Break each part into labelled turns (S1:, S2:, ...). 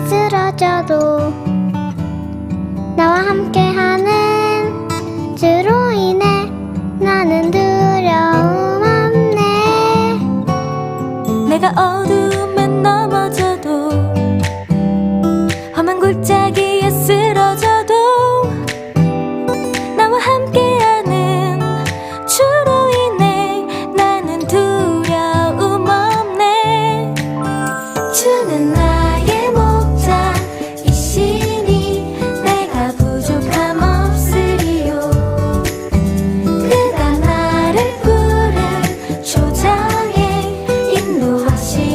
S1: 쓰러져도 나와 함께하는 주로 인해 나는 두려움 없네.
S2: 내가 어두움에 넘어져도 험한 골짜기에 쓰러져도 나와 함께하는 주로 인해 나는 두려움 없네. 주는 나의 목자 이시니 내가 부족함 없으리요. 그가 나를 푸른 초장에 인도하시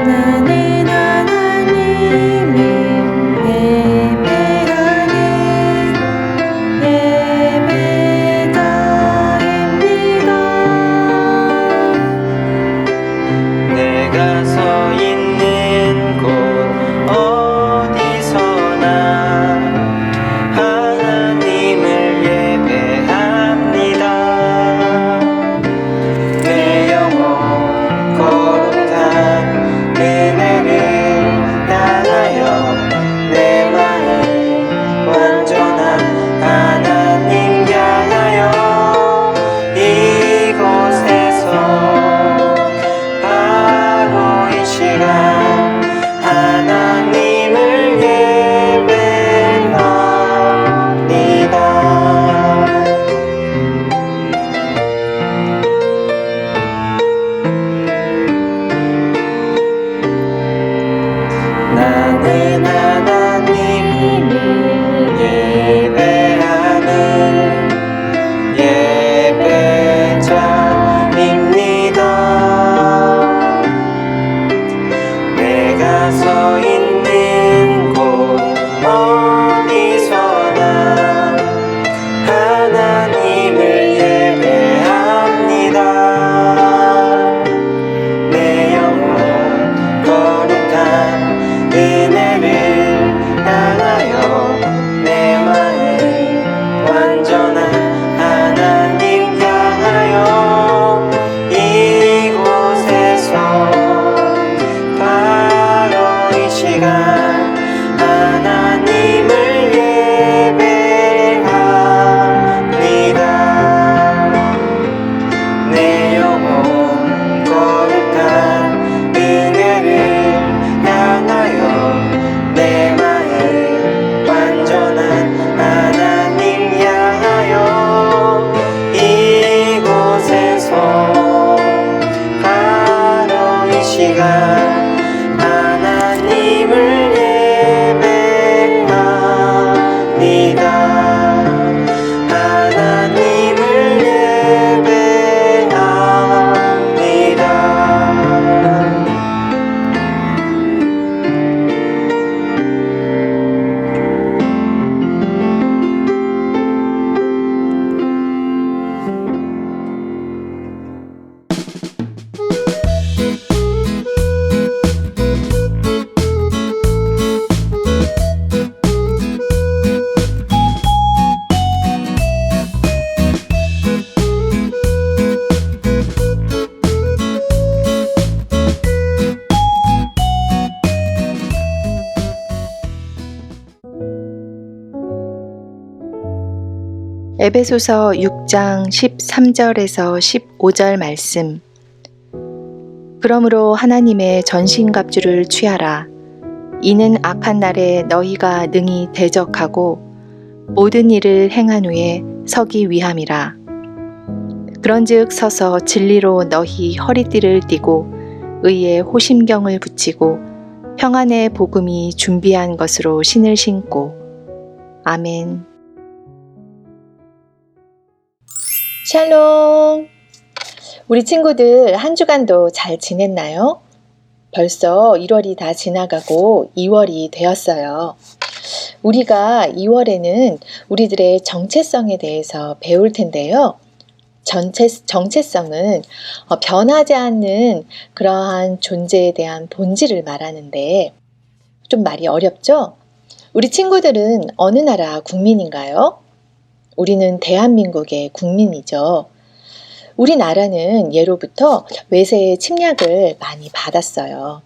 S2: 나는 하나님을 예배하는 예배자입니다.
S3: 내가 서 있는 곳 어디서나 하나님을 예배합니다. 내 영혼 거룩한 은혜를 향하여 내 마음 완전한 하나님 향하여 이곳에서 바로 이 시간 하나님을 예배합니다. 나는 하나님을 예배하는 예배자입니다. 내가 서 있는 곳 어디서나 하나님을 예배합니다. 내 영혼 거룩한 은혜를 향하여 내 마음 완전한 하나님 향하여 이곳에서 바로 이 시간 하나님을 예배합니다. 내 영혼 거룩한 은혜를 향하여 내 마음 완전한 하나님 향하여 이곳에서 바로 이 시간 하나님을 예배합니다. 하나님을 예배합니다.
S4: 에베소서 6장 13절에서 15절 말씀. 그러므로 하나님의 전신갑주를 취하라. 이는 악한 날에 너희가 능히 대적하고 모든 일을 행한 후에 서기 위함이라. 그런즉 서서 진리로 너희 허리띠를 띠고 의의 호심경을 붙이고 평안의 복음이 준비한 것으로 신을 신고. 아멘. 샬롬! 우리 친구들 한 주간도 잘 지냈나요? 벌써 1월이 다 지나가고 2월이 되었어요. 우리가 2월에는 우리들의 정체성에 대해서 배울 텐데요. 정체성은 변하지 않는 그러한 존재에 대한 본질을 말하는데 좀 말이 어렵죠? 우리 친구들은 어느 나라 국민인가요? 우리는 대한민국의 국민이죠. 우리나라는 예로부터 외세의 침략을 많이 받았어요.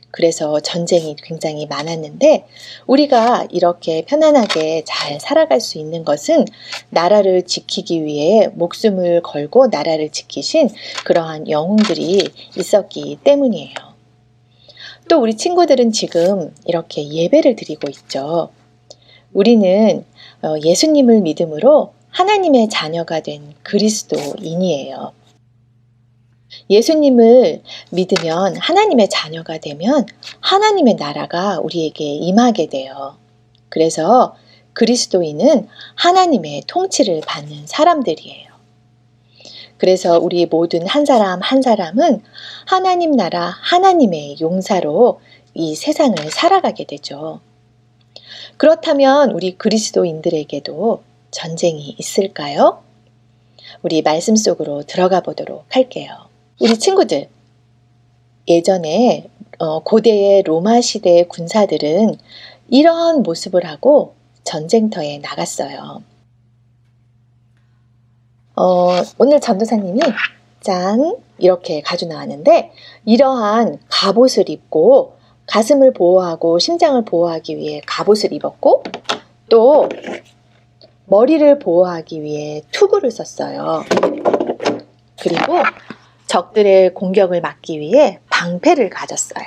S4: 그래서 전쟁이 굉장히 많았는데 우리가 이렇게 편안하게 잘 살아갈 수 있는 것은 나라를 지키기 위해 목숨을 걸고 나라를 지키신 그러한 영웅들이 있었기 때문이에요. 또 우리 친구들은 지금 이렇게 예배를 드리고 있죠. 우리는 예수님을 믿음으로 하나님의 자녀가 된 그리스도인이에요. 예수님을 믿으면 하나님의 자녀가 되면 하나님의 나라가 우리에게 임하게 돼요. 그래서 그리스도인은 하나님의 통치를 받는 사람들이에요. 그래서 우리 모든 한 사람 한 사람은 하나님 나라 하나님의 용사로 이 세상을 살아가게 되죠. 그렇다면 우리 그리스도인들에게도 전쟁이 있을까요? 우리 말씀 속으로 들어가 보도록 할게요. 우리 친구들, 예전에 고대의 로마 시대의 군사들은 이런 모습을 하고 전쟁터에 나갔어요. 오늘 전도사님이 짠 이렇게 가지고 나왔는데 이러한 갑옷을 입고 가슴을 보호하고 심장을 보호하기 위해 갑옷을 입었고 또 머리를 보호하기 위해 투구를 썼어요. 그리고 적들의 공격을 막기 위해 방패를 가졌어요.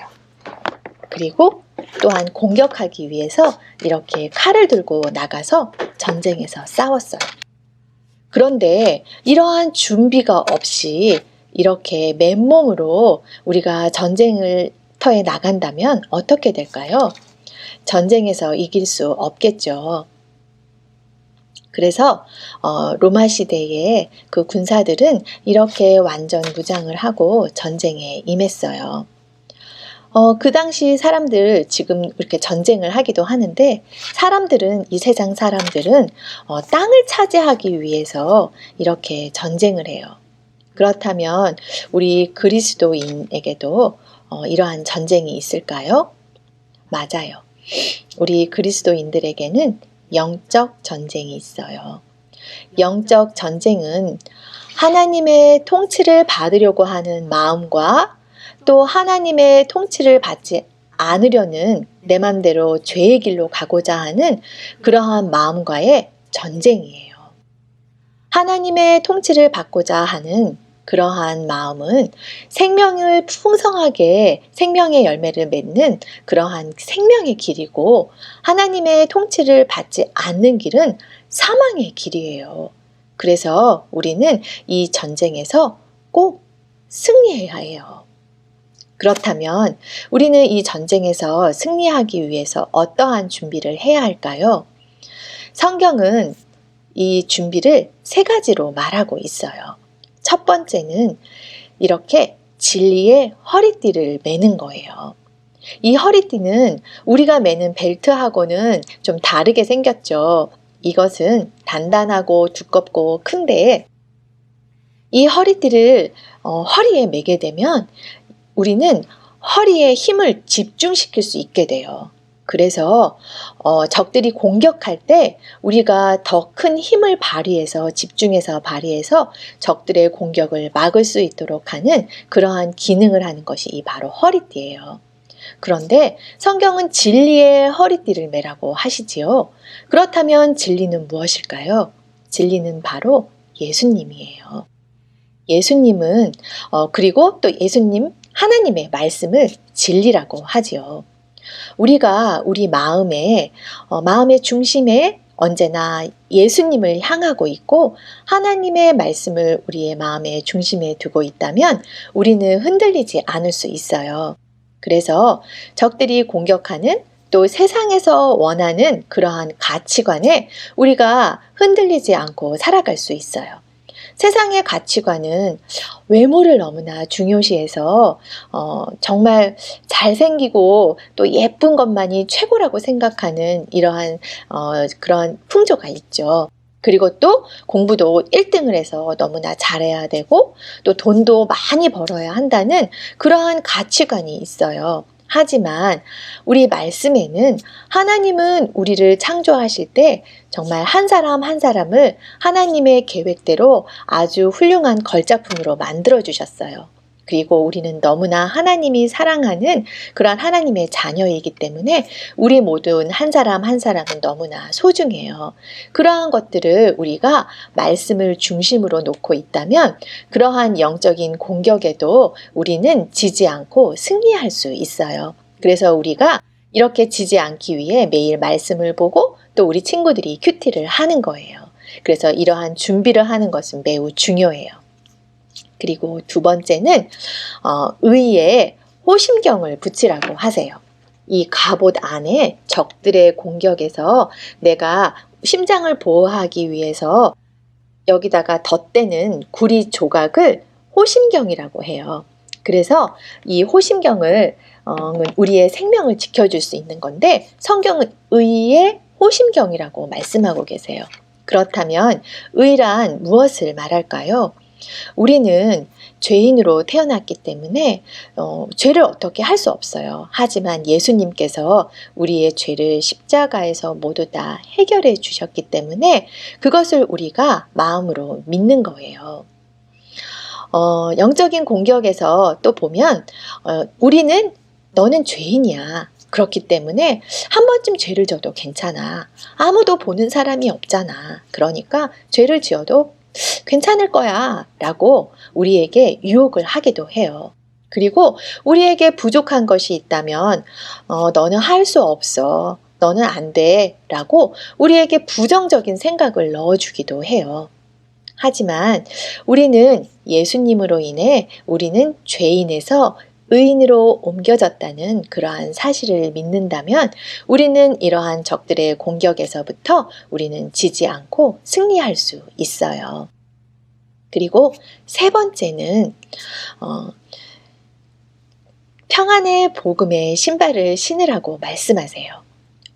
S4: 그리고 또한 공격하기 위해서 이렇게 칼을 들고 나가서 전쟁에서 싸웠어요. 그런데 이러한 준비가 없이 이렇게 맨몸으로 우리가 전쟁터에 나간다면 어떻게 될까요? 전쟁에서 이길 수 없겠죠. 그래서 로마 시대의 그 군사들은 이렇게 완전 무장을 하고 전쟁에 임했어요. 그 당시 사람들 지금 이렇게 전쟁을 하기도 하는데 사람들은 이 세상 사람들은 땅을 차지하기 위해서 이렇게 전쟁을 해요. 그렇다면 우리 그리스도인에게도 이러한 전쟁이 있을까요? 맞아요. 우리 그리스도인들에게는 영적 전쟁이 있어요. 영적 전쟁은 하나님의 통치를 받으려고 하는 마음과 또 하나님의 통치를 받지 않으려는 내 맘대로 죄의 길로 가고자 하는 그러한 마음과의 전쟁이에요. 하나님의 통치를 받고자 하는 그러한 마음은 생명을 풍성하게 생명의 열매를 맺는 그러한 생명의 길이고 하나님의 통치를 받지 않는 길은 사망의 길이에요. 그래서 우리는 이 전쟁에서 꼭 승리해야 해요. 그렇다면 우리는 이 전쟁에서 승리하기 위해서 어떠한 준비를 해야 할까요? 성경은 이 준비를 3가지로 말하고 있어요. 첫 번째는 이렇게 진리의 허리띠를 매는 거예요. 이 허리띠는 우리가 매는 벨트하고는 좀 다르게 생겼죠. 이것은 단단하고 두껍고 큰데 이 허리띠를 허리에 매게 되면 우리는 허리에 힘을 집중시킬 수 있게 돼요. 그래서 적들이 공격할 때 우리가 더 큰 힘을 발휘해서 집중해서 발휘해서 적들의 공격을 막을 수 있도록 하는 그러한 기능을 하는 것이 이 바로 허리띠예요. 그런데 성경은 진리의 허리띠를 매라고 하시지요. 그렇다면 진리는 무엇일까요? 진리는 바로 예수님이에요. 예수님은 그리고 또 예수님 하나님의 말씀을 진리라고 하지요. 우리가 우리 마음의 중심에 언제나 예수님을 향하고 있고 하나님의 말씀을 우리의 마음의 중심에 두고 있다면 우리는 흔들리지 않을 수 있어요. 그래서 적들이 공격하는 또 세상에서 원하는 그러한 가치관에 우리가 흔들리지 않고 살아갈 수 있어요. 세상의 가치관은 외모를 너무나 중요시해서 정말 잘생기고 또 예쁜 것만이 최고라고 생각하는 이러한 그런 풍조가 있죠. 그리고 또 공부도 1등을 해서 너무나 잘해야 되고 또 돈도 많이 벌어야 한다는 그러한 가치관이 있어요. 하지만 우리 말씀에는 하나님은 우리를 창조하실 때 정말 한 사람 한 사람을 하나님의 계획대로 아주 훌륭한 걸작품으로 만들어 주셨어요. 그리고 우리는 너무나 하나님이 사랑하는 그런 하나님의 자녀이기 때문에 우리 모든 한 사람 한 사람은 너무나 소중해요. 그러한 것들을 우리가 말씀을 중심으로 놓고 있다면 그러한 영적인 공격에도 우리는 지지 않고 승리할 수 있어요. 그래서 우리가 이렇게 지지 않기 위해 매일 말씀을 보고 또 우리 친구들이 큐티를 하는 거예요. 그래서 이러한 준비를 하는 것은 매우 중요해요. 그리고 두 번째는 의에 호심경을 붙이라고 하세요. 이 갑옷 안에 적들의 공격에서 내가 심장을 보호하기 위해서 여기다가 덧대는 구리 조각을 호심경이라고 해요. 그래서 이 호심경을 우리의 생명을 지켜줄 수 있는 건데 성경은 의의 호심경이라고 말씀하고 계세요. 그렇다면 의란 무엇을 말할까요? 우리는 죄인으로 태어났기 때문에 죄를 어떻게 할 수 없어요. 하지만 예수님께서 우리의 죄를 십자가에서 모두 다 해결해 주셨기 때문에 그것을 우리가 마음으로 믿는 거예요. 영적인 공격에서 또 보면 우리는 너는 죄인이야. 그렇기 때문에 한 번쯤 죄를 져도 괜찮아. 아무도 보는 사람이 없잖아. 그러니까 죄를 지어도 괜찮을 거야 라고 우리에게 유혹을 하기도 해요. 그리고 우리에게 부족한 것이 있다면 너는 할 수 없어. 너는 안 돼 라고 우리에게 부정적인 생각을 넣어주기도 해요. 하지만 우리는 예수님으로 인해 우리는 죄인에서 의인으로 옮겨졌다는 그러한 사실을 믿는다면 우리는 이러한 적들의 공격에서부터 우리는 지지 않고 승리할 수 있어요. 그리고 세 번째는 평안의 복음의 신발을 신으라고 말씀하세요.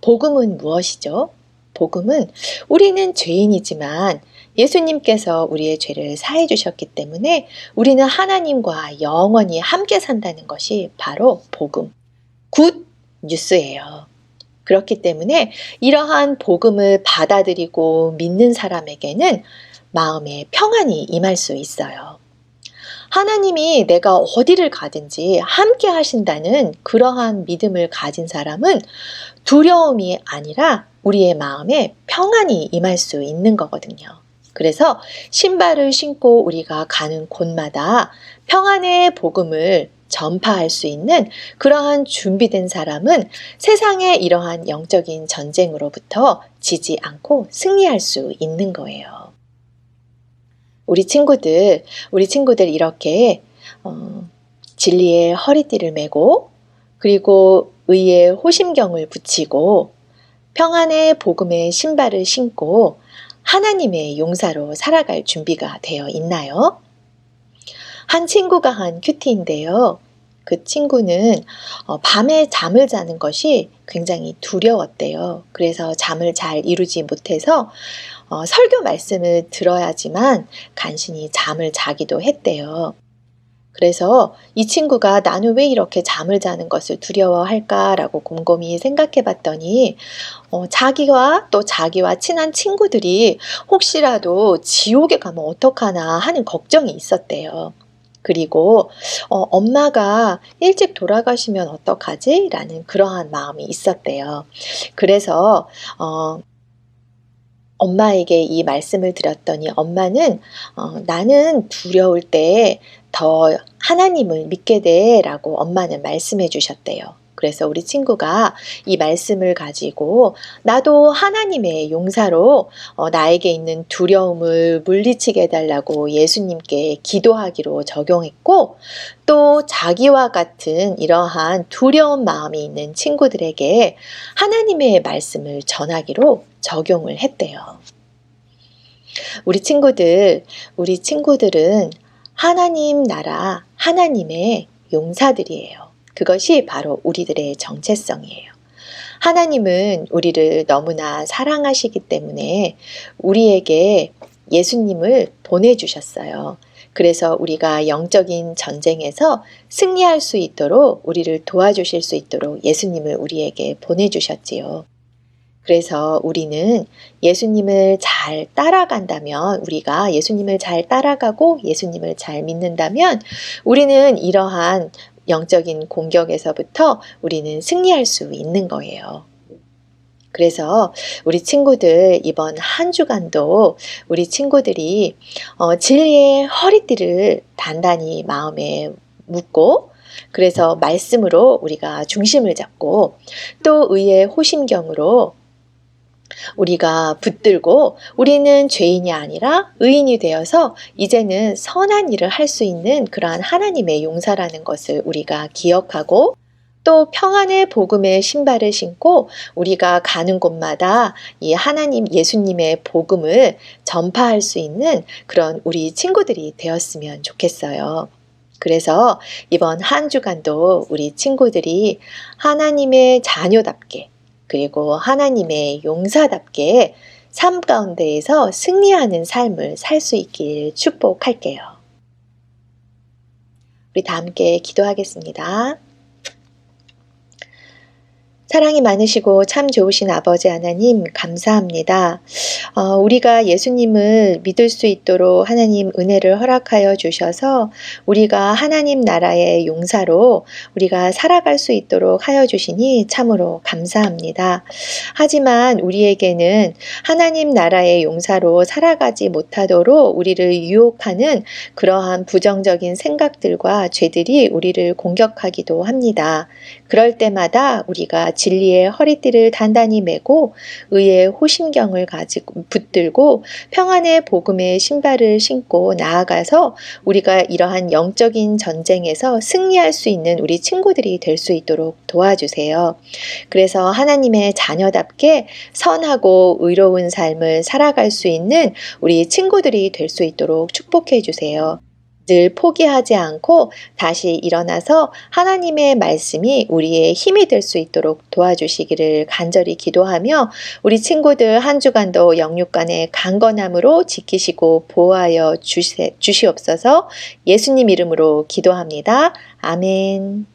S4: 복음은 무엇이죠? 복음은 우리는 죄인이지만 예수님께서 우리의 죄를 사해 주셨기 때문에 우리는 하나님과 영원히 함께 산다는 것이 바로 복음, 굿 뉴스예요. 그렇기 때문에 이러한 복음을 받아들이고 믿는 사람에게는 마음에 평안이 임할 수 있어요. 하나님이 내가 어디를 가든지 함께 하신다는 그러한 믿음을 가진 사람은 두려움이 아니라 우리의 마음에 평안이 임할 수 있는 거거든요. 그래서 신발을 신고 우리가 가는 곳마다 평안의 복음을 전파할 수 있는 그러한 준비된 사람은 세상의 이러한 영적인 전쟁으로부터 지지 않고 승리할 수 있는 거예요. 우리 친구들 이렇게 진리의 허리띠를 메고 그리고 의의 호심경을 붙이고 평안의 복음의 신발을 신고 하나님의 용사로 살아갈 준비가 되어 있나요? 한 친구가 한 큐티인데요. 그 친구는 밤에 잠을 자는 것이 굉장히 두려웠대요. 그래서 잠을 잘 이루지 못해서 설교 말씀을 들어야지만 간신히 잠을 자기도 했대요. 그래서 이 친구가 나는 왜 이렇게 잠을 자는 것을 두려워할까라고 곰곰이 생각해 봤더니 자기와 친한 친구들이 혹시라도 지옥에 가면 어떡하나 하는 걱정이 있었대요. 그리고 엄마가 일찍 돌아가시면 어떡하지? 라는 그러한 마음이 있었대요. 그래서 엄마에게 이 말씀을 드렸더니 엄마는 나는 두려울 때 더 하나님을 믿게 돼 라고 엄마는 말씀해 주셨대요. 그래서 우리 친구가 이 말씀을 가지고 나도 하나님의 용사로 나에게 있는 두려움을 물리치게 해달라고 예수님께 기도하기로 적용했고 또 자기와 같은 이러한 두려운 마음이 있는 친구들에게 하나님의 말씀을 전하기로 적용을 했대요. 우리 친구들은 하나님 나라, 하나님의 용사들이에요. 그것이 바로 우리들의 정체성이에요. 하나님은 우리를 너무나 사랑하시기 때문에 우리에게 예수님을 보내주셨어요. 그래서 우리가 영적인 전쟁에서 승리할 수 있도록 우리를 도와주실 수 있도록 예수님을 우리에게 보내주셨지요. 그래서 우리는 예수님을 잘 따라간다면 우리가 예수님을 잘 따라가고 예수님을 잘 믿는다면 우리는 이러한 영적인 공격에서부터 우리는 승리할 수 있는 거예요. 그래서 우리 친구들 이번 한 주간도 우리 친구들이 진리의 허리띠를 단단히 마음에 묶고 그래서 말씀으로 우리가 중심을 잡고 또 의의 호심경으로 우리가 붙들고 우리는 죄인이 아니라 의인이 되어서 이제는 선한 일을 할 수 있는 그러한 하나님의 용사라는 것을 우리가 기억하고 또 평안의 복음의 신발을 신고 우리가 가는 곳마다 이 하나님 예수님의 복음을 전파할 수 있는 그런 우리 친구들이 되었으면 좋겠어요. 그래서 이번 한 주간도 우리 친구들이 하나님의 자녀답게 그리고 하나님의 용사답게 삶 가운데에서 승리하는 삶을 살 수 있길 축복할게요. 우리 다 함께 기도하겠습니다. 사랑이 많으시고 참 좋으신 아버지 하나님 감사합니다. 우리가 예수님을 믿을 수 있도록 하나님 은혜를 허락하여 주셔서 우리가 하나님 나라의 용사로 우리가 살아갈 수 있도록 하여 주시니 참으로 감사합니다. 하지만 우리에게는 하나님 나라의 용사로 살아가지 못하도록 우리를 유혹하는 그러한 부정적인 생각들과 죄들이 우리를 공격하기도 합니다. 그럴 때마다 우리가 진리의 허리띠를 단단히 메고 의의 호심경을 가지고 붙들고 평안의 복음의 신발을 신고 나아가서 우리가 이러한 영적인 전쟁에서 승리할 수 있는 우리 친구들이 될 수 있도록 도와주세요. 그래서 하나님의 자녀답게 선하고 의로운 삶을 살아갈 수 있는 우리 친구들이 될 수 있도록 축복해 주세요. 늘 포기하지 않고 다시 일어나서 하나님의 말씀이 우리의 힘이 될 수 있도록 도와주시기를 간절히 기도하며 우리 친구들 한 주간도 영육간의 강건함으로 지키시고 보호하여 주시옵소서. 예수님 이름으로 기도합니다. 아멘.